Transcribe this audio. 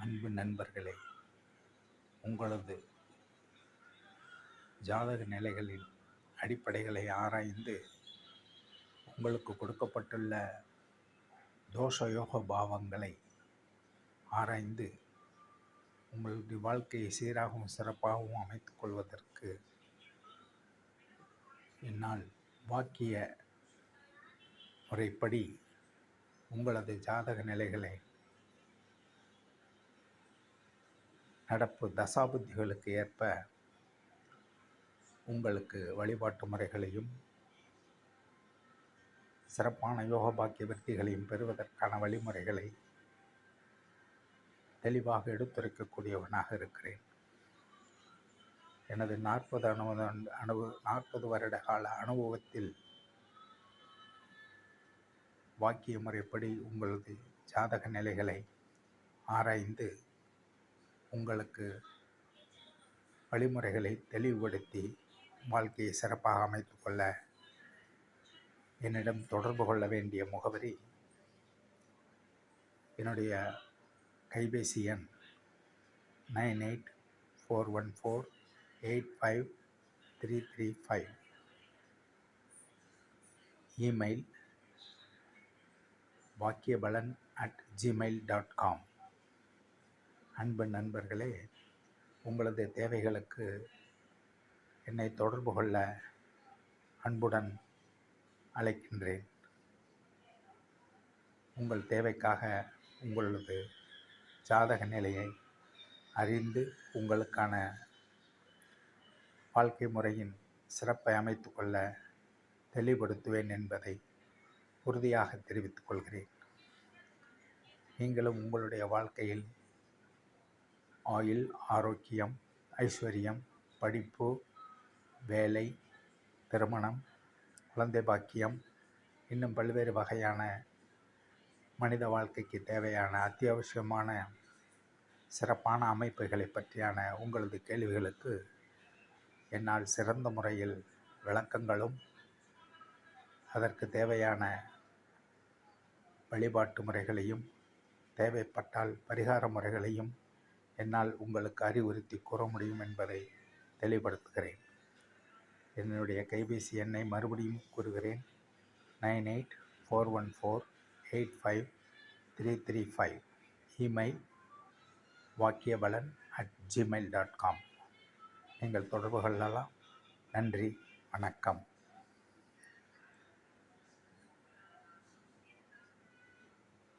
அன்பு நண்பர்களே, உங்களது ஜாதக நிலைகளின் அடிப்படைகளை ஆராய்ந்து உங்களுக்கு கொடுக்கப்பட்டுள்ள தோஷ யோக பாவங்களை ஆராய்ந்து உங்களுடைய வாழ்க்கையை சீராகவும் சிறப்பாகவும் அமைத்துக் கொள்வதற்கு என்னால் வாக்கிய முறைப்படி உங்களது ஜாதக நிலைகளை நடப்பு தசாபுத்திகளுக்கு ஏற்ப உங்களுக்கு வழிபாட்டு முறைகளையும் சிறப்பான யோக பாக்கிய விருத்திகளையும் பெறுவதற்கான வழிமுறைகளை தெளிவாக எடுத்துரைக்கக்கூடியவனாக இருக்கிறேன். எனது 40 வருட கால அனுபவத்தில் வாக்கிய முறைப்படி உங்களது ஜாதக நிலைகளை ஆராய்ந்து உங்களுக்கு வழிமுறைகளை தெளிவுபடுத்தி வாழ்க்கையை சிறப்பாக அமைத்துக் கொள்ள என்னிடம் தொடர்பு கொள்ள வேண்டிய முகவரி என்னுடைய கைபேசி எண் 9841485335. Email vakiyabalan@gmail.com. அன்பு நண்பர்களே, உங்களது தேவைகளுக்கு என்னை தொடர்பு கொள்ள அன்புடன் அழைக்கின்றேன். உங்கள் தேவைக்காக உங்களது ஜாதக நிலையை அறிந்து உங்களுக்கான வாழ்க்கை முறையின் சிறப்பை அமைத்துக் கொள்ள தெளிவுபடுத்துவேன் என்பதை உறுதியாக தெரிவித்துக் கொள்கிறேன். நீங்களும் உங்களுடைய வாழ்க்கையில் ஆயுள், ஆரோக்கியம், ஐஸ்வர்யம், படிப்பு, வேலை, திருமணம், குழந்தை பாக்கியம், இன்னும் பல்வேறு வகையான மனித வாழ்க்கைக்கு தேவையான அத்தியாவசியமான சிறப்பான அமைப்புகளை பற்றியான உங்களது கேள்விகளுக்கு என்னால் சிறந்த முறையில் விளக்கங்களும் அதற்கு தேவையான வழிபாட்டு முறைகளையும் தேவைப்பட்டால் பரிகார முறைகளையும் என்னால் உங்களுக்கு அறிவுறுத்தி கூற முடியும் என்பதை தெளிவுபடுத்துகிறேன். என்னுடைய கைபேசி எண்ணை மறுபடியும் கூறுகிறேன். 9841485335. Email vakiyabalan@gmail.com. நீங்கள் தொடர்பு கொள்ளலாம். நன்றி, வணக்கம்.